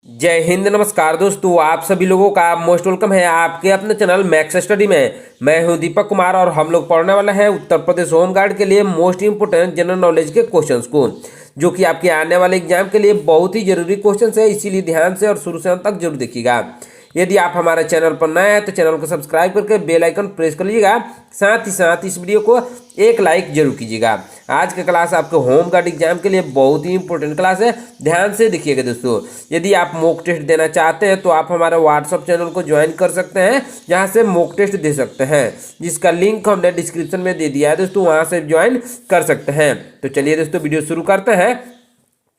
जय हिंद। नमस्कार दोस्तों, आप सभी लोगों का मोस्ट वेलकम है आपके अपने चैनल मैक्स स्टडी में। मैं हूं दीपक कुमार और हम लोग पढ़ने वाला है उत्तर प्रदेश होम गार्ड के लिए मोस्ट इंपोर्टेंट जनरल नॉलेज के क्वेश्चंस को, जो कि आपके आने वाले एग्जाम के लिए बहुत ही जरूरी क्वेश्चन है। इसीलिए ध्यान से और शुरू से अंत तक जरूर देखिएगा। यदि आप हमारे चैनल पर नए हैं तो चैनल को सब्सक्राइब करके बेल आइकन प्रेस कर लीजिएगा। साथ ही साथ इस वीडियो को एक लाइक जरूर कीजिएगा। आज का क्लास आपके होम गार्ड एग्जाम के लिए बहुत ही इंपॉर्टेंट क्लास है, ध्यान से देखिएगा दोस्तों। यदि आप मॉक टेस्ट देना चाहते हैं तो आप हमारे व्हाट्सएप चैनल को ज्वाइन कर सकते हैं, जहां से मॉक टेस्ट दे सकते हैं, जिसका लिंक हमने डिस्क्रिप्शन में दे दिया है दोस्तों, वहां से ज्वाइन कर सकते हैं। तो चलिए दोस्तों वीडियो शुरू करते हैं।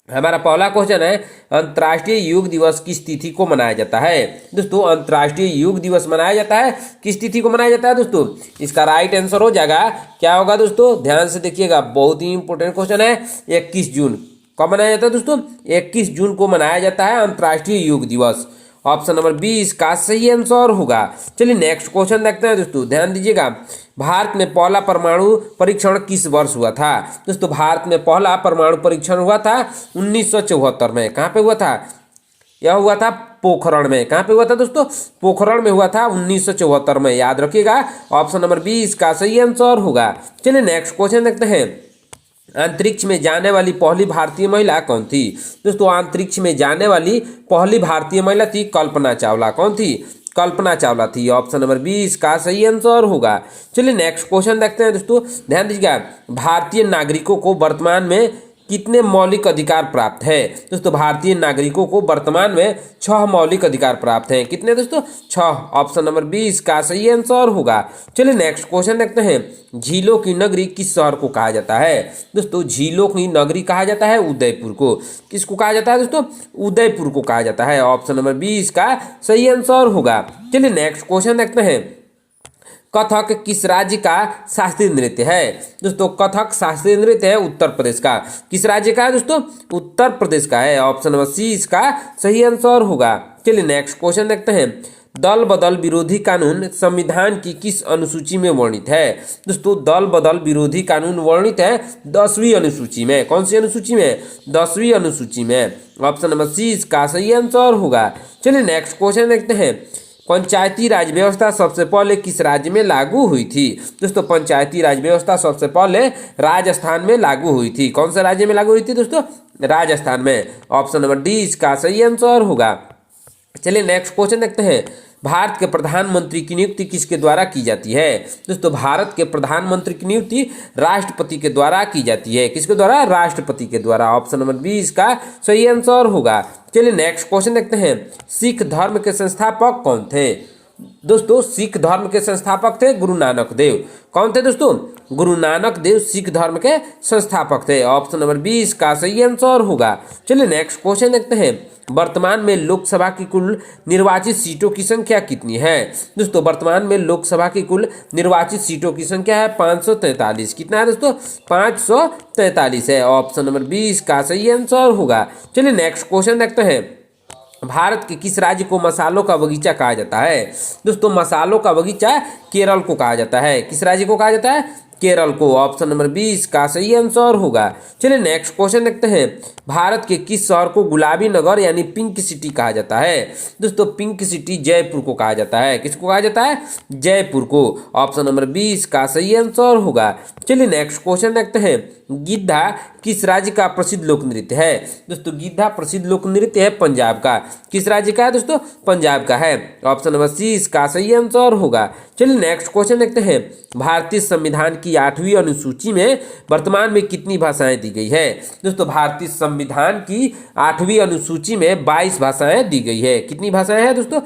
हमारा पहला क्वेश्चन है, अंतर्राष्ट्रीय योग दिवस किस तिथि को मनाया जाता है। दोस्तों, अंतर्राष्ट्रीय योग दिवस मनाया जाता है किस तिथि को मनाया जाता है दोस्तों? इसका राइट आंसर हो जाएगा, क्या होगा दोस्तों? ध्यान से देखिएगा, बहुत ही इंपॉर्टेंट क्वेश्चन है। 21 जून कब मनाया जाता है दोस्तों? 21 जून को मनाया जाता है अंतर्राष्ट्रीय योग दिवस। ऑप्शन नंबर 20 का सही आंसर होगा। चलिए नेक्स्ट क्वेश्चन देखते हैं दोस्तों, ध्यान दीजिएगा। भारत में पहला परमाणु परीक्षण किस वर्ष हुआ था? दोस्तों, भारत में पहला परमाणु परीक्षण हुआ था 1974 में। कहाँ पे हुआ था? यह हुआ था पोखरण में। कहाँ पे हुआ था दोस्तों? पोखरण में हुआ था 1974 में, याद रखिएगा। ऑप्शन नंबर 20 का सही आंसर होगा। चलिए नेक्स्ट क्वेश्चन देखते हैं। अंतरिक्ष में जाने वाली पहली भारतीय महिला कौन थी? दोस्तों, अंतरिक्ष में जाने वाली पहली भारतीय महिला थी कल्पना चावला। कौन थी? कल्पना चावला थी। ऑप्शन नंबर 20 का सही आंसर होगा। चलिए नेक्स्ट क्वेश्चन देखते हैं दोस्तों, ध्यान दीजिएगा। भारतीय नागरिकों को वर्तमान में कितने मौलिक अधिकार प्राप्त है? दोस्तों, भारतीय नागरिकों को वर्तमान में 6 मौलिक अधिकार प्राप्त हैं। कितने दोस्तों? 6। ऑप्शन नंबर 20 का सही आंसर होगा। चलिए नेक्स्ट क्वेश्चन देखते हैं। झीलों की नगरी किस शहर को कहा जाता है? दोस्तों, झीलों की नगरी कहा जाता है उदयपुर को। किसको कहा जाता है दोस्तों? उदयपुर को कहा जाता है। ऑप्शन नंबर 20 का सही आंसर होगा। चलिए नेक्स्ट क्वेश्चन देखते हैं। कथक किस राज्य का शास्त्रीय नृत्य है? दोस्तों, कथक शास्त्रीय नृत्य है उत्तर प्रदेश का। किस राज्य का है दोस्तों? उत्तर प्रदेश का है। ऑप्शन नंबर सी इसका सही आंसर होगा। चलिए नेक्स्ट क्वेश्चन देखते हैं। दल बदल विरोधी कानून संविधान की किस अनुसूची में वर्णित है? दोस्तों, दल बदल विरोधी कानून वर्णित है 10वीं अनुसूची में। कौन सी अनुसूची में? 10वीं अनुसूची में। ऑप्शन नंबर सी इसका सही आंसर होगा। चलिए नेक्स्ट क्वेश्चन देखते हैं। पंचायती राज व्यवस्था सबसे पहले किस राज्य में लागू हुई थी? दोस्तों, पंचायती राज व्यवस्था सबसे पहले राजस्थान में लागू हुई थी। कौन से राज्य में लागू हुई थी दोस्तों? राजस्थान में। ऑप्शन नंबर डी इसका सही आंसर होगा। चलिए नेक्स्ट क्वेश्चन देखते हैं। भारत के प्रधानमंत्री की नियुक्ति किसके द्वारा की जाती है? दोस्तों, भारत के प्रधानमंत्री की नियुक्ति राष्ट्रपति के द्वारा की जाती है। किसके द्वारा? राष्ट्रपति के द्वारा। ऑप्शन नंबर 20 का सही आंसर होगा। चलिए नेक्स्ट क्वेश्चन देखते हैं। सिख धर्म के संस्थापक कौन थे? दोस्तों, सिख धर्म के संस्थापक थे गुरु नानक देव। कौन थे दोस्तों? गुरु नानक देव सिख धर्म के संस्थापक थे। ऑप्शन नंबर 20 का सही आंसर होगा। चलिए नेक्स्ट क्वेश्चन देखते हैं। वर्तमान में लोकसभा की कुल निर्वाचित सीटों की संख्या कितनी है? दोस्तों, वर्तमान में लोकसभा की कुल निर्वाचित सीटों की संख्या है 543। कितना है दोस्तों? 543 है। ऑप्शन नंबर 20 का सही आंसर होगा। चलिए नेक्स्ट क्वेश्चन देखते हैं। भारत के किस राज्य को मसालों का बगीचा कहा जाता है? दोस्तों, मसालों का बगीचा केरल को कहा जाता है। किस राज्य को कहा जाता है? केरल को। ऑप्शन नंबर 20 का सही आंसर होगा। चलिए नेक्स्ट क्वेश्चन देखते हैं। भारत के किस शहर को गुलाबी नगर यानी पिंक सिटी कहा जाता है? दोस्तों, पिंक सिटी जयपुर को कहा जाता है। किसको कहा जाता है? जयपुर को। ऑप्शन नंबर 20 का सही आंसर होगा। चलिए नेक्स्ट क्वेश्चन देखते हैं। गिद्धा किस राज्य का प्रसिद्ध लोक नृत्य है? दोस्तों, गिद्धा प्रसिद्ध लोक नृत्य है पंजाब का। किस राज्य का है दोस्तों? पंजाब का है। ऑप्शन नंबर सी इसका सही आंसर होगा। चलिए नेक्स्ट क्वेश्चन देखते हैं। भारतीय संविधान की 8वीं अनुसूची में वर्तमान में कितनी भाषाएं दी गई है? दोस्तों, भारतीय संविधान की 8वीं अनुसूची में 22 भाषाएं दी गई है। कितनी भाषाएं हैं दोस्तों?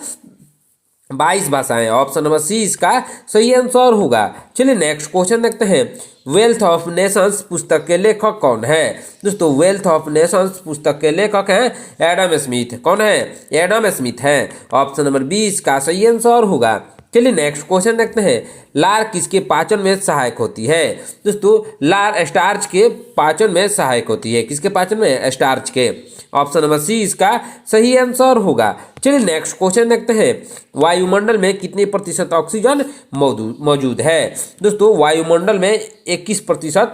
22 भाषाएं। ऑप्शन नंबर सी इसका सही आंसर होगा। चलिए नेक्स्ट क्वेश्चन देखते हैं। वेल्थ ऑफ नेशंस पुस्तक के लेखक कौन है? दोस्तों, वेल्थ ऑफ नेशंस पुस्तक के लेखक हैं एडम स्मिथ। कौन है? एडम स्मिथ है। ऑप्शन नंबर 20 का सही आंसर होगा। चलिए नेक्स्ट क्वेश्चन देखते हैं। लार किसके पाचन में सहायक होती है? दोस्तों, लार स्टार्च के पाचन में सहायक होती है। किसके पाचन में? स्टार्च के। ऑप्शन नंबर सी इसका सही आंसर होगा। चलिए नेक्स्ट क्वेश्चन देखते हैं। वायुमंडल में कितने प्रतिशत ऑक्सीजन मौजूद है? दोस्तों, वायुमंडल में 21%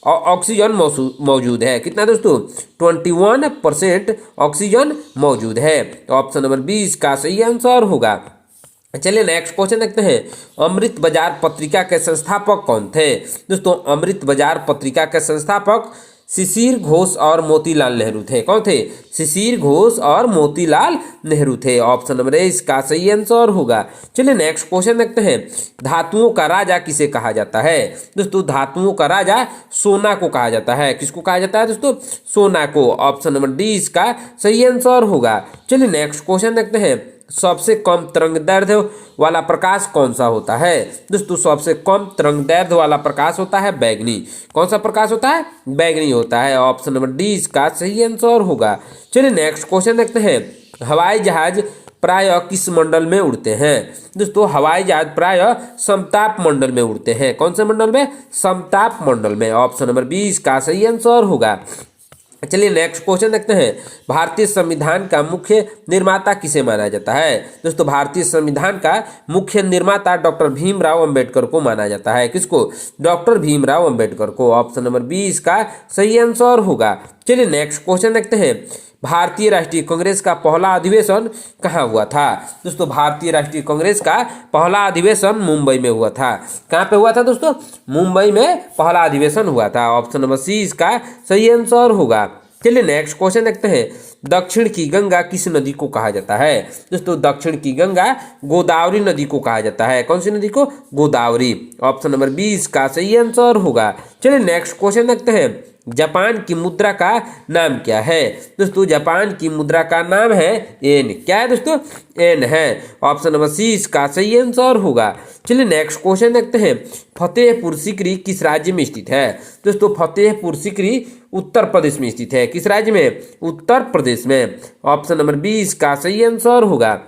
और ऑक्सीजन मौजूद है। कितना दोस्तों? 21% ऑक्सीजन मौजूद है। तो ऑप्शन नंबर 20 का सही आंसर होगा। चलिए नेक्स्ट क्वेश्चन देखते हैं। अमृत बाजार पत्रिका के संस्थापक कौन थे? दोस्तों अमृत बाजार पत्रिका के संस्थापक शिशिर घोष और मोतीलाल नेहरू थे। कौन थे? शिशिर घोष और मोतीलाल नेहरू थे। ऑप्शन नंबर ए इसका सही आंसर होगा। चलिए नेक्स्ट क्वेश्चन देखते हैं। धातुओं का राजा किसे कहा जाता है? दोस्तों धातुओं का राजा सोना को कहा जाता है। किसको कहा जाता है दोस्तों? सोना को। ऑप्शन नंबर डी इसका सही आंसर होगा। चलिए नेक्स्ट क्वेश्चन देखते हैं। सबसे कम तरंग दैर्ध्य वाला प्रकाश कौन सा होता है? दोस्तों सबसे कम तरंग दैर्ध्य वाला प्रकाश होता है बैगनी। कौन सा प्रकाश होता है? बैगनी होता है। ऑप्शन नंबर डी इसका सही आंसर होगा। चलिए नेक्स्ट क्वेश्चन देखते हैं। हवाई जहाज प्रायः किस मंडल में उड़ते हैं? दोस्तों हवाई जहाज प्रायः समताप मंडल में उड़ते हैं। कौन से मंडल में? समताप मंडल में। ऑप्शन नंबर 20 का सही आंसर होगा। चलिए नेक्स्ट क्वेश्चन देखते हैं। भारतीय संविधान का मुख्य निर्माता किसे माना जाता है? दोस्तों भारतीय संविधान का मुख्य निर्माता डॉक्टर भीमराव अंबेडकर को माना जाता है। किसको? डॉक्टर भीमराव अंबेडकर को। ऑप्शन नंबर 20 का सही आंसर होगा। चलिए नेक्स्ट क्वेश्चन देखते हैं। भारतीय राष्ट्रीय कांग्रेस का पहला अधिवेशन कहाँ हुआ था? दोस्तों भारतीय राष्ट्रीय कांग्रेस का पहला अधिवेशन मुंबई में हुआ था। कहाँ पे हुआ था दोस्तों? मुंबई में पहला अधिवेशन हुआ था। ऑप्शन नंबर सी इसका सही आंसर होगा। चलिए नेक्स्ट क्वेश्चन देखते हैं। दक्षिण की गंगा किस नदी को कहा जाता है? दोस्तों दक्षिण की गंगा गोदावरी नदी को कहा जाता है। कौन सी नदी को? गोदावरी। ऑप्शन नंबर 20 का सही आंसर होगा। चलिए नेक्स्ट क्वेश्चन देखते हैं। जापान की मुद्रा का नाम क्या है? दोस्तों जापान की मुद्रा का नाम है एन। क्या है दोस्तों? एन है। ऑप्शन नंबर सी इसका सही आंसर होगा। चलिए नेक्स्ट क्वेश्चन देखते हैं। फतेहपुर सीकरी किस राज्य में स्थित है? दोस्तों फतेहपुर सीकरी उत्तर प्रदेश में स्थित है। किस राज्य में? उत्तर प्रदेश में। ऑप्शन नंबर 20 का सही आंसर होगा।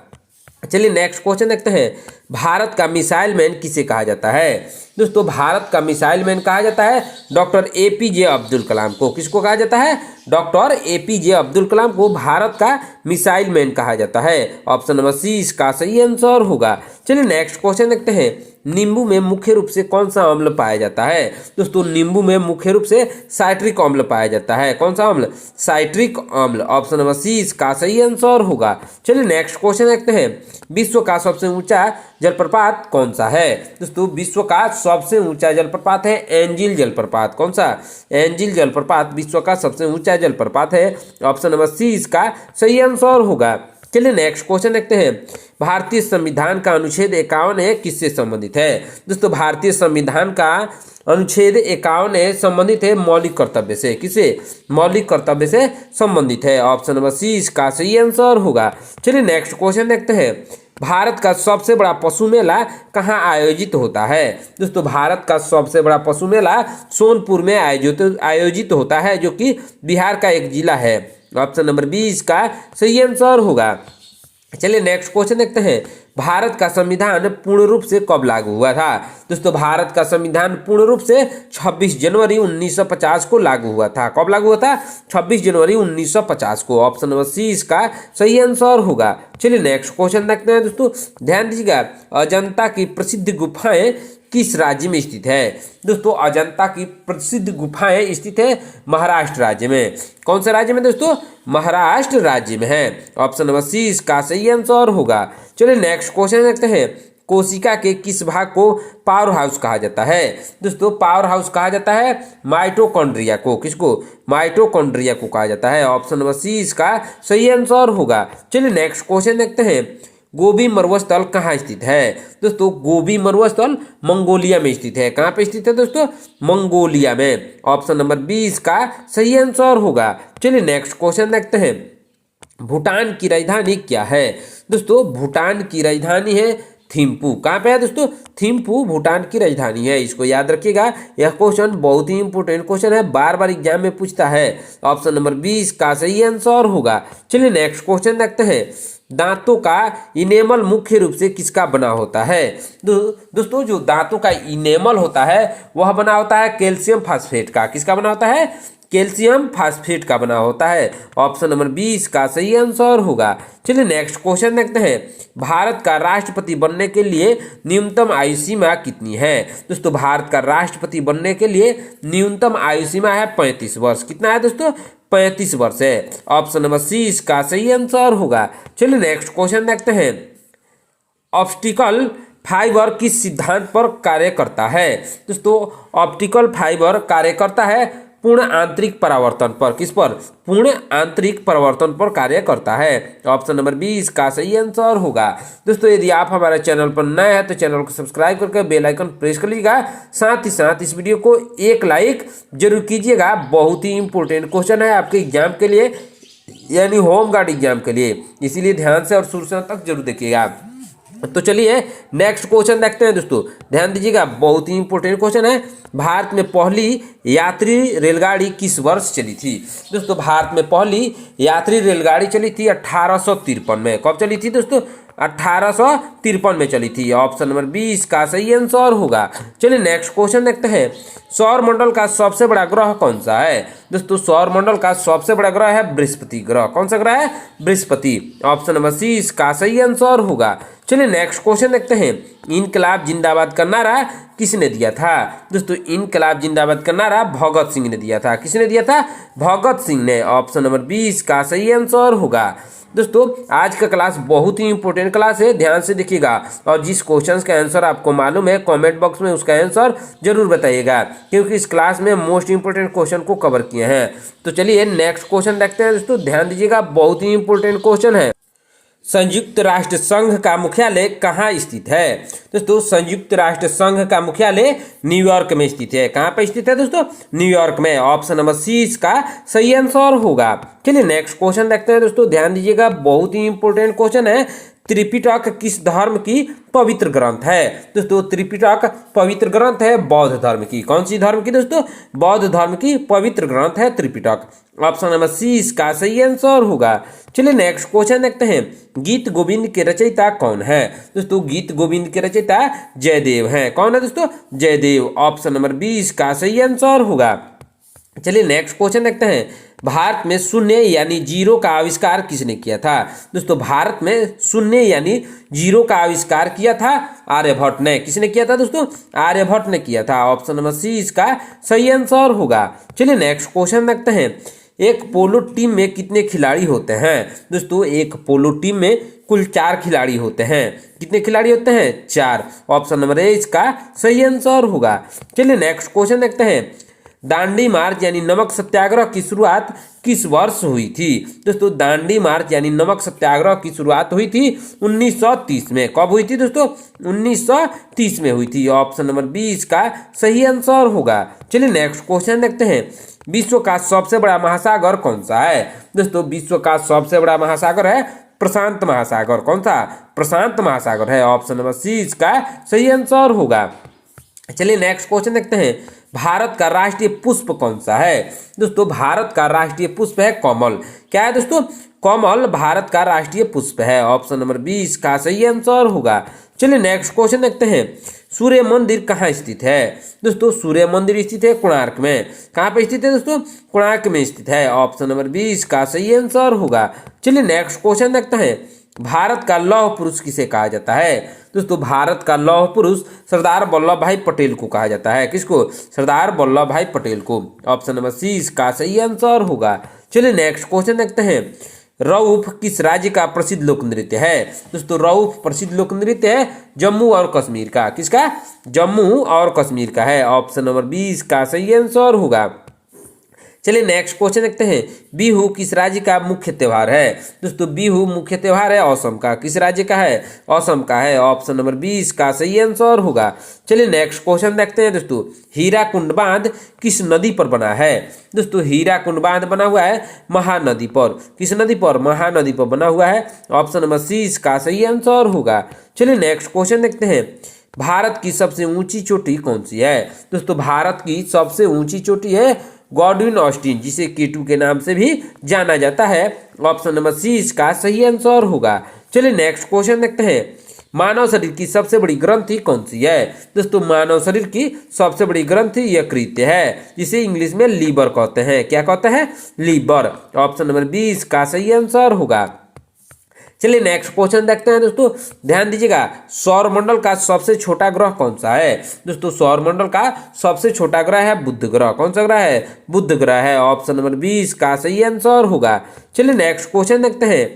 चलिए नेक्स्ट क्वेश्चन देखते हैं। भारत का मिसाइल मैन किसे कहा जाता है? दोस्तों भारत का मिसाइल मैन कहा जाता है डॉक्टर एपीजे अब्दुल कलाम को। किसको कहा जाता है? डॉक्टर एपीजे अब्दुल कलाम को भारत का मिसाइल मैन कहा जाता है। ऑप्शन नंबर सी इसका सही आंसर होगा। चलिए नेक्स्ट क्वेश्चन देखते हैं। नींबू में मुख्य रूप से कौन सा अम्ल पाया जाता है? दोस्तों नींबू में मुख्य रूप से साइट्रिक अम्ल पाया जाता है। कौन सा अम्ल? साइट्रिक अम्ल। ऑप्शन नंबर सी इसका सही आंसर होगा। चलिए नेक्स्ट क्वेश्चन देखते हैं। विश्व का सबसे ऊंचा जलप्रपात कौन सा है? दोस्तों विश्व का सबसे ऊंचा जलप्रपात है एंजिल जलप्रपात। कौन सा? एंजिल जलप्रपात विश्व का सबसे ऊंचा जलप्रपात है। ऑप्शन नंबर सी इसका सही आंसर होगा। चलिए नेक्स्ट क्वेश्चन देखते हैं। भारतीय संविधान का अनुच्छेद 51 किससे संबंधित है? दोस्तों भारतीय संविधान का अनुच्छेद 51 संबंधित है मौलिक कर्तव्य से। किसे? मौलिक कर्तव्य से संबंधित है। ऑप्शन नंबर सी इसका सही आंसर होगा। चलिए नेक्स्ट क्वेश्चन देखते हैं। भारत का सबसे बड़ा पशु मेला कहाँ आयोजित होता है? दोस्तों भारत का सबसे बड़ा पशु मेला सोनपुर में आयोजित होता है, जो कि बिहार का एक जिला है। ऑप्शन नंबर 20 का सही आंसर होगा। चलिए नेक्स्ट क्वेश्चन देखते हैं। भारत का संविधान पूर्ण रूप से कब लागू हुआ था? दोस्तों भारत का संविधान पूर्ण रूप से 26 जनवरी 1950 को लागू हुआ था। कब लागू हुआ था? 26 जनवरी 1950 को। ऑप्शन नंबर सी इसका सही आंसर होगा। चलिए नेक्स्ट क्वेश्चन देखते हैं दोस्तों। ध्यान दीजिएगा। अजंता की प्रसिद्ध गुफाएं किस राज्य में स्थित है? दोस्तों अजंता की प्रसिद्ध गुफाएं स्थित है महाराष्ट्र राज्य में। कौन से राज्य में दोस्तों? महाराष्ट्र राज्य में है। ऑप्शन नंबर सी इसका सही आंसर होगा। चलिए नेक्स्ट क्वेश्चन देखते हैं। कोशिका के किस भाग को पावर हाउस कहा जाता है? दोस्तों पावर हाउस कहा जाता है माइटोकॉन्ड्रिया को। किसको? माइटोकॉन्ड्रिया को कहा जाता है। ऑप्शन नंबर सी इसका सही आंसर होगा। चलिए नेक्स्ट क्वेश्चन देखते हैं। गोबी मरुस्थल कहाँ स्थित है? दोस्तों गोबी मरुस्थल मंगोलिया में स्थित है। कहाँ पे स्थित है दोस्तों? मंगोलिया में। ऑप्शन नंबर 20 का सही आंसर होगा। चलिए नेक्स्ट क्वेश्चन देखते हैं। भूटान की राजधानी क्या है? दोस्तों भूटान की राजधानी है थिम्पू। कहाँ पे है दोस्तों? थिम्पू भूटान की राजधानी है। इसको याद रखिएगा, यह क्वेश्चन बहुत ही इंपोर्टेंट क्वेश्चन है, बार बार एग्जाम में पूछता है। ऑप्शन नंबर 20 का सही आंसर होगा। चलिए नेक्स्ट क्वेश्चन देखते हैं। दांतों का इनेमल मुख्य रूप से किसका बना होता है? दोस्तों जो दांतों का इनेमल होता है वह बना होता है कैल्शियम फास्फेट का। किसका बना होता है? कैल्शियम फास्फेट का बना होता है। ऑप्शन नंबर 20 का सही आंसर होगा। चलिए नेक्स्ट क्वेश्चन देखते हैं। भारत का राष्ट्रपति बनने के लिए न्यूनतम आयु सीमा कितनी है? दोस्तों भारत का राष्ट्रपति बनने के लिए न्यूनतम आयु सीमा है 35 वर्ष। कितना है दोस्तों? 35 वर्ष है। ऑप्शन नंबर सी इसका सही आंसर होगा। चलिए नेक्स्ट क्वेश्चन देखते हैं। ऑप्टिकल फाइबर किस सिद्धांत पर कार्य करता है? दोस्तों ऑप्टिकल फाइबर कार्य करता है पूर्ण आंतरिक परावर्तन पर। किस पर? पूर्ण आंतरिक परावर्तन पर कार्य करता है। ऑप्शन नंबर 20 का सही आंसर होगा। दोस्तों यदि आप हमारे चैनल पर नए हैं तो चैनल को सब्सक्राइब करके बेल आइकन प्रेस कर लीजिएगा। साथ ही साथ इस वीडियो को एक लाइक जरूर कीजिएगा। बहुत ही इंपॉर्टेंट क्वेश्चन है आपके एग्जाम के लिए, यानी होम गार्ड एग्जाम के लिए, इसीलिए ध्यान से और शुरू से तक जरूर देखिएगा। तो चलिए नेक्स्ट क्वेश्चन देखते हैं। दोस्तों ध्यान दीजिएगा, बहुत ही इंपॉर्टेंट क्वेश्चन है। भारत में पहली यात्री रेलगाड़ी किस वर्ष चली थी? दोस्तों भारत में पहली यात्री रेलगाड़ी चली थी 1853 में। कब चली थी दोस्तों? 1853 में चली थी। ऑप्शन नंबर 20 का सही आंसर होगा। चलिए नेक्स्ट क्वेश्चन देखते हैं। सौर मंडल का सबसे बड़ा ग्रह कौन सा है? दोस्तों सौर मंडल का सबसे बड़ा ग्रह है बृहस्पति ग्रह। कौन सा ग्रह है? बृहस्पति। ऑप्शन नंबर सी इसका सही आंसर होगा। चलिए नेक्स्ट क्वेश्चन देखते हैं। इनकलाब जिंदाबाद का नारा किसने दिया था? दोस्तों इनकलाब जिंदाबाद का नारा भगत सिंह ने दिया था। किसने दिया था? भगत सिंह ने। ऑप्शन नंबर 20 का सही आंसर होगा। दोस्तों आज का क्लास बहुत ही इंपॉर्टेंट क्लास है, ध्यान से देखिएगा और जिस क्वेश्चन का आंसर आपको मालूम है कमेंट बॉक्स में उसका आंसर जरूर बताइएगा, क्योंकि इस क्लास में मोस्ट इंपॉर्टेंट क्वेश्चन को कवर किए हैं। तो चलिए नेक्स्ट क्वेश्चन देखते हैं। दोस्तों ध्यान दीजिएगा, बहुत ही इंपॉर्टेंट क्वेश्चन है। संयुक्त राष्ट्र संघ का मुख्यालय कहाँ स्थित है? दोस्तों संयुक्त राष्ट्र संघ का मुख्यालय न्यूयॉर्क में स्थित है। कहाँ पर स्थित है दोस्तों? न्यूयॉर्क में। ऑप्शन नंबर सी इसका सही आंसर होगा। चलिए नेक्स्ट क्वेश्चन देखते हैं। दोस्तों ध्यान दीजिएगा, बहुत ही इंपॉर्टेंट क्वेश्चन है। त्रिपिटक किस धर्म की पवित्र ग्रंथ है? दोस्तों त्रिपिटक पवित्र ग्रंथ है बौद्ध धर्म की। कौन सी धर्म की दोस्तों? बौद्ध धर्म की पवित्र ग्रंथ है त्रिपिटक। ऑप्शन नंबर सी इसका सही आंसर होगा। चलिए नेक्स्ट क्वेश्चन देखते हैं। गीत गोविंद के रचयिता कौन है? दोस्तों गीत गोविंद के रचयिता जयदेव हैं। कौन है दोस्तों? जयदेव। ऑप्शन नंबर 20 का सही आंसर होगा। चलिए नेक्स्ट क्वेश्चन देखते हैं। भारत में शून्य यानी जीरो का आविष्कार किसने किया था? दोस्तों भारत में शून्य यानी जीरो का आविष्कार किया था आर्यभट्ट ने। किसने किया था दोस्तों? आर्यभट्ट ने किया था। ऑप्शन नंबर सी इसका सही आंसर होगा। चलिए नेक्स्ट क्वेश्चन देखते हैं। एक पोलो टीम में कितने खिलाड़ी होते हैं? दोस्तों एक पोलो टीम में कुल 4 खिलाड़ी होते हैं। कितने खिलाड़ी होते हैं? 4। ऑप्शन नंबर ए इसका सही आंसर होगा। चलिए नेक्स्ट क्वेश्चन देखते हैं। दांडी मार्च यानी नमक सत्याग्रह की शुरुआत किस वर्ष हुई थी? दोस्तों दांडी मार्च यानी नमक सत्याग्रह की शुरुआत हुई थी 1930 में। कब हुई थी दोस्तों? 1930 में हुई थी। ऑप्शन नंबर 20 का सही आंसर होगा। चलिए नेक्स्ट क्वेश्चन देखते हैं। विश्व का सबसे बड़ा महासागर कौन सा है? दोस्तों विश्व का सबसे बड़ा महासागर है प्रशांत महासागर। कौन सा? प्रशांत महासागर है। ऑप्शन नंबर सी इसका सही आंसर होगा। चलिए नेक्स्ट क्वेश्चन देखते हैं। भारत का राष्ट्रीय पुष्प कौन सा है? दोस्तों भारत का राष्ट्रीय पुष्प है कमल। क्या है दोस्तों? कमल भारत का राष्ट्रीय पुष्प है। ऑप्शन नंबर 20 का सही आंसर होगा। चलिए नेक्स्ट क्वेश्चन देखते हैं। सूर्य मंदिर कहाँ स्थित है? दोस्तों सूर्य मंदिर स्थित है कोणार्क में। कहाँ पे स्थित है दोस्तों? कोणार्क में स्थित है। ऑप्शन नंबर 20 का सही आंसर होगा। चलिए नेक्स्ट क्वेश्चन देखते हैं। भारत का लौह पुरुष किसे कहा जाता है? दोस्तों भारत का लौह पुरुष सरदार वल्लभ भाई पटेल को कहा जाता है। किसको? सरदार वल्लभ भाई पटेल को। ऑप्शन नंबर सी इसका सही आंसर होगा। चलिए नेक्स्ट क्वेश्चन देखते हैं। रऊफ किस राज्य का प्रसिद्ध लोक नृत्य है? दोस्तों रऊफ प्रसिद्ध लोक नृत्य है जम्मू और कश्मीर का। किसका? जम्मू और कश्मीर का है। ऑप्शन नंबर 20 का सही आंसर होगा। चलिए नेक्स्ट क्वेश्चन देखते हैं। बिहू किस राज्य का मुख्य त्योहार है? दोस्तों बिहू मुख्य त्योहार है असम का। किस राज्य का है? असम का है। ऑप्शन नंबर 20 का सही आंसर होगा। चलिए नेक्स्ट क्वेश्चन देखते हैं। दोस्तों हीराकुंड बांध किस नदी पर बना है? दोस्तों हीराकुंड बांध बना हुआ है महानदी पर। किस नदी पर? महानदी पर बना हुआ है। ऑप्शन नंबर सी इसका सही आंसर होगा। चलिए नेक्स्ट क्वेश्चन देखते हैं। भारत की सबसे ऊंची चोटी कौन सी है? दोस्तों भारत की सबसे ऊंची चोटी है गॉडविन ऑस्टिन, जिसे K2 के नाम से भी जाना जाता है। ऑप्शन नंबर सी इसका सही आंसर होगा। चलिए नेक्स्ट क्वेश्चन देखते हैं, मानव शरीर की सबसे बड़ी ग्रंथि कौन सी है? दोस्तों मानव शरीर की सबसे बड़ी ग्रंथि यकृत है, जिसे इंग्लिश में लीवर कहते हैं। क्या कहते हैं? लीवर। ऑप्शन नंबर 20 का सही आंसर होगा। चलिए नेक्स्ट क्वेश्चन देखते हैं दोस्तों, ध्यान दीजिएगा, सौरमंडल का सबसे छोटा ग्रह कौन सा है? दोस्तों सौरमंडल का सबसे छोटा ग्रह है बुध ग्रह। कौन सा ग्रह है? बुध ग्रह है। ऑप्शन नंबर 20 का सही आंसर होगा। चलिए नेक्स्ट क्वेश्चन देखते हैं,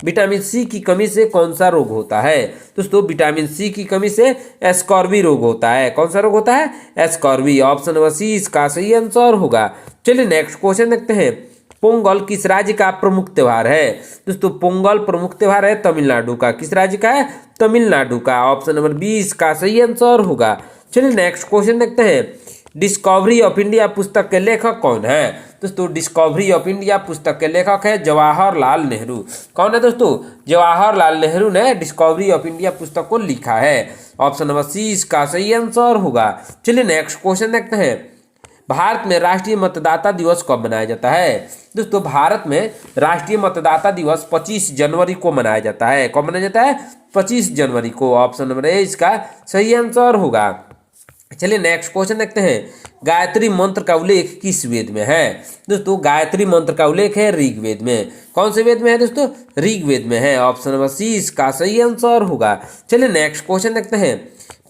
विटामिन सी की कमी से कौन सा रोग होता है? दोस्तों विटामिन सी की कमी से एस्कॉर्बी रोग होता है। कौन सा रोग होता है? एस्कॉर्बी। ऑप्शन नंबर 20 का सही आंसर होगा। चलिए नेक्स्ट क्वेश्चन देखते हैं, पोंगल किस राज्य का प्रमुख त्योहार है? दोस्तों पोंगल प्रमुख त्योहार है तमिलनाडु का। किस राज्य का है? तमिलनाडु का। ऑप्शन नंबर 20 का सही आंसर होगा। चलिए नेक्स्ट क्वेश्चन देखते हैं, डिस्कवरी ऑफ इंडिया पुस्तक के लेखक कौन है? दोस्तों डिस्कवरी ऑफ इंडिया पुस्तक के लेखक है जवाहरलाल नेहरू। कौन है दोस्तों? जवाहरलाल नेहरू ने डिस्कवरी ऑफ इंडिया पुस्तक को लिखा है। ऑप्शन नंबर 30 का सही आंसर होगा। चलिए नेक्स्ट क्वेश्चन देखते हैं, भारत में राष्ट्रीय मतदाता दिवस कब मनाया जाता है? दोस्तों भारत में राष्ट्रीय मतदाता दिवस 25 जनवरी को मनाया जाता है। कब मनाया जाता है? 25 जनवरी को। ऑप्शन नंबर 1 का सही आंसर होगा। चलिए नेक्स्ट क्वेश्चन देखते हैं, गायत्री मंत्र का उल्लेख किस वेद में है? दोस्तों गायत्री मंत्र का उल्लेख है ऋग्वेद में। कौन से वेद में है दोस्तों? ऋग्वेद में है। ऑप्शन नंबर 30 का सही आंसर होगा। चलिए नेक्स्ट क्वेश्चन देखते हैं,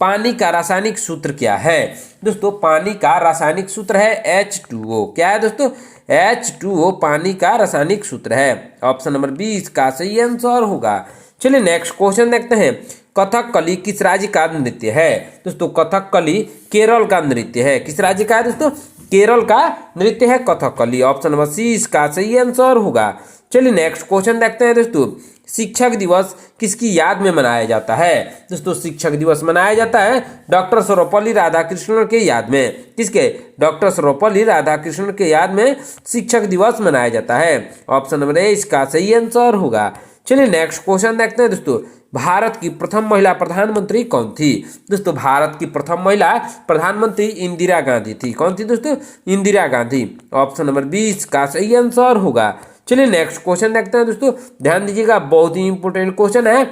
पानी का रासायनिक सूत्र क्या है? दोस्तों पानी का रासायनिक सूत्र है H2O। क्या है दोस्तों? H2O पानी का रासायनिक सूत्र है। ऑप्शन नंबर 20 का सही आंसर होगा। चलिए नेक्स्ट क्वेश्चन देखते हैं, कथकली किस राज्य का नृत्य है? दोस्तों कथकली केरल का नृत्य है। किस राज्य का है दोस्तों? केरल का नृत्य है कथकली। ऑप्शन नंबर 30 का सही आंसर होगा। चलिए नेक्स्ट क्वेश्चन देखते हैं दोस्तों, शिक्षक दिवस किसकी याद में मनाया जाता है? दोस्तों शिक्षक दिवस मनाया जाता है डॉक्टर सर्वपल्ली राधाकृष्णन के याद में। किसके? डॉक्टर सर्वपल्ली राधाकृष्णन के याद में शिक्षक दिवस मनाया जाता है। ऑप्शन नंबर 1 का सही आंसर होगा। चलिए नेक्स्ट क्वेश्चन देखते हैं दोस्तों, भारत की प्रथम महिला प्रधानमंत्री कौन थी? दोस्तों भारत की प्रथम महिला प्रधानमंत्री इंदिरा गांधी थी। कौन थी दोस्तों? इंदिरा गांधी। ऑप्शन नंबर 20 का सही आंसर होगा। चलिए नेक्स्ट क्वेश्चन देखते हैं दोस्तों, ध्यान दीजिएगा, बहुत ही इंपोर्टेंट क्वेश्चन है,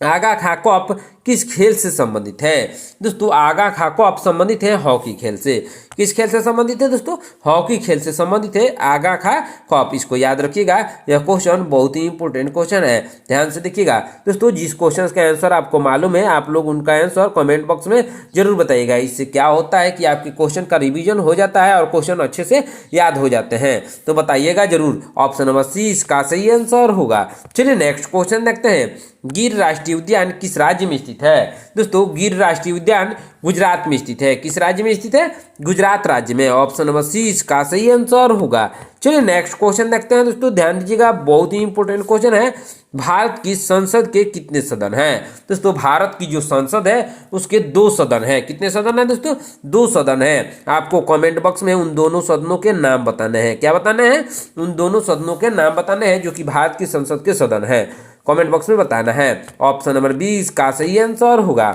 आगा खा कप किस खेल से संबंधित है? दोस्तों आगा खा कप संबंधित है हॉकी खेल से। किस खेल से संबंधित है दोस्तों? हॉकी खेल से संबंधित है आगा खा कप। इसको याद रखिएगा, यह क्वेश्चन बहुत ही इंपोर्टेंट क्वेश्चन है, ध्यान से देखिएगा। दोस्तों जिस क्वेश्चन का आंसर आपको मालूम है आप लोग उनका आंसर कमेंट बॉक्स में जरूर बताइएगा। इससे क्या होता है कि आपके क्वेश्चन का रिविजन हो जाता है और क्वेश्चन अच्छे से याद हो जाते हैं, तो बताइएगा जरूर। ऑप्शन नंबर 30 का सही आंसर होगा। चलिए नेक्स्ट क्वेश्चन देखते हैं, गिर राष्ट्रीय उद्यान किस राज्य में स्थित है? दोस्तों गिर राष्ट्रीय उद्यान गुजरात में स्थित है। किस राज्य में स्थित है? गुजरात राज्य में। ऑप्शन नंबर 30 का सही आंसर होगा। चलिए नेक्स्ट क्वेश्चन देखते हैं दोस्तों, ध्यान दीजिएगा, बहुत ही इंपोर्टेंट क्वेश्चन है, भारत की संसद के कितने सदन हैं? दोस्तों भारत की जो संसद है उसके 2 सदन है। कितने सदन है दोस्तों? 2 सदन है। आपको कमेंट बॉक्स में उन दोनों सदनों के नाम बताने हैं। क्या बताने हैं? उन दोनों सदनों के नाम बताने हैं जो कि भारत की संसद के सदन है। कमेंट बॉक्स में बताना है। ऑप्शन नंबर 20 का सही आंसर होगा।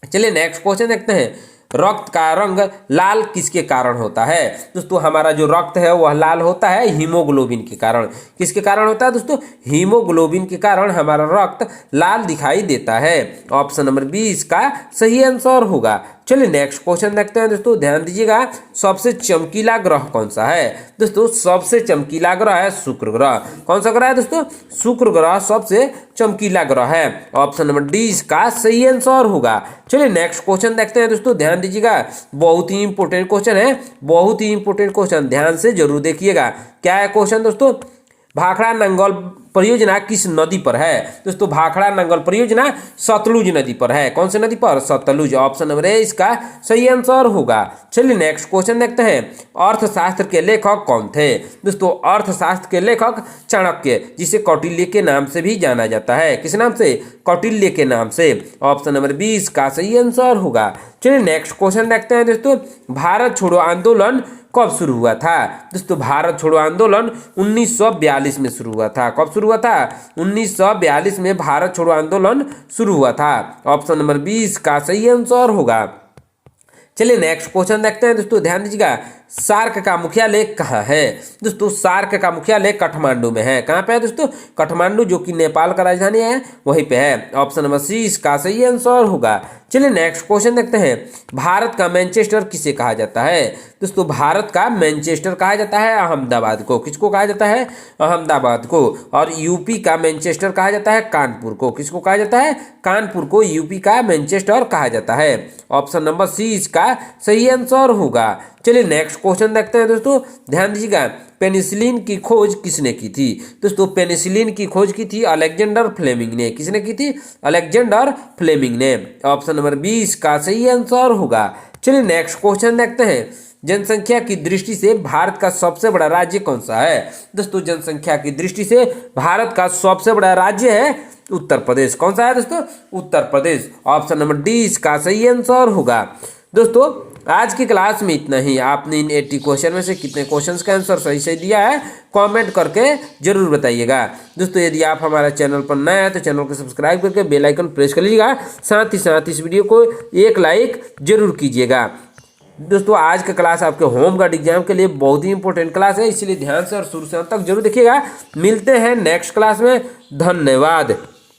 चलिए नेक्स्ट क्वेश्चन देखते हैं, रक्त का रंग लाल किसके कारण होता है? दोस्तों हमारा जो रक्त है वह लाल होता है हीमोग्लोबिन के कारण। किसके कारण होता है दोस्तों? हीमोग्लोबिन के कारण हमारा रक्त लाल दिखाई देता है। ऑप्शन नंबर 20 का सही आंसर होगा। चलिए नेक्स्ट क्वेश्चन देखते हैं दोस्तों, ध्यान दीजिएगा, सबसे चमकीला ग्रह कौन सा है? दोस्तों सबसे चमकीला ग्रह है शुक्र ग्रह। कौन सा ग्रह है दोस्तों? शुक्र ग्रह सबसे चमकीला ग्रह है। ऑप्शन नंबर 20 का सही आंसर होगा। चलिए नेक्स्ट क्वेश्चन देखते हैं दोस्तों, ध्यान दीजिएगा, बहुत ही इंपोर्टेंट क्वेश्चन है, बहुत ही इंपोर्टेंट क्वेश्चन, ध्यान से जरूर देखिएगा। क्या है क्वेश्चन दोस्तों? भाखड़ा नंगल परियोजना किस नदी पर है? दोस्तों भाखड़ा नंगल परियोजना सतलुज नदी पर है। कौन सी नदी पर? सतलुज। ऑप्शन नंबर 1 इसका सही आंसर होगा। चलिए नेक्स्ट क्वेश्चन देखते हैं, अर्थशास्त्र के लेखक कौन थे? दोस्तों अर्थशास्त्र के लेखक चाणक्य, जिसे कौटिल्य के नाम से भी जाना जाता है। किस नाम से? कौटिल्य के नाम से। ऑप्शन नंबर 20 का सही आंसर होगा। चलिए नेक्स्ट क्वेश्चन देखते हैं दोस्तों, भारत छोड़ो आंदोलन कब शुरू हुआ था? दोस्तों भारत छोड़ो आंदोलन 1942 में शुरू हुआ था। कब शुरू हुआ था? 1942 में भारत छोड़ो आंदोलन शुरू हुआ था। ऑप्शन नंबर 20 का सही आंसर होगा। चलिए नेक्स्ट क्वेश्चन देखते हैं दोस्तों, ध्यान दीजिएगा, सार्क का मुख्यालय कहाँ है? दोस्तों सार्क का मुख्यालय काठमांडू में है। कहाँ पे है दोस्तों? काठमांडू, जो कि नेपाल का राजधानी है, वहीं पे है। ऑप्शन नंबर सी इसका सही आंसर होगा। चलिए नेक्स्ट क्वेश्चन देखते हैं। भारत का मैनचेस्टर किसे कहा जाता है? दोस्तों भारत का मैनचेस्टर कहा जाता है अहमदाबाद को। किसको कहा जाता है? अहमदाबाद को। और यूपी का मैनचेस्टर कहा जाता है कानपुर को। किसको कहा जाता है? कानपुर को यूपी का मैनचेस्टर कहा जाता है। ऑप्शन नंबर सी इसका सही आंसर होगा। चलिए नेक्स्ट क्वेश्चन देखते हैं दोस्तों, ध्यान दीजिएगा। पेनिसिलिन की खोज किसने की थी? दोस्तों पेनिसिलिन की खोज की थी अलेक्जेंडर फ्लेमिंग ने। किसने की थी? अलेक्जेंडर फ्लेमिंग ने। ऑप्शन नंबर 20 का सही आंसर होगा। चलिए नेक्स्ट क्वेश्चन देखते हैं। जनसंख्या की दृष्टि से भारत का सबसे बड़ा राज्य कौन सा है? दोस्तों जनसंख्या की दृष्टि से भारत का सबसे बड़ा राज्य है उत्तर प्रदेश। कौन सा है दोस्तों? Uttar Pradesh. Option number D इसका सही आंसर होगा। दोस्तों आज की क्लास में इतना ही। आपने इन 80 क्वेश्चन में से कितने क्वेश्चंस का आंसर सही सही दिया है कमेंट करके जरूर बताइएगा। दोस्तों यदि आप हमारे चैनल पर नए हैं तो चैनल को सब्सक्राइब करके बेल आइकन प्रेस कर लीजिएगा। साथ ही साथ इस वीडियो को एक लाइक जरूर कीजिएगा। दोस्तों आज का क्लास आपके होम गार्ड एग्जाम के लिए बहुत ही इंपॉर्टेंट क्लास है, इसलिए ध्यान से और शुरू से अंत तक जरूर देखिएगा। मिलते हैं नेक्स्ट क्लास में। धन्यवाद।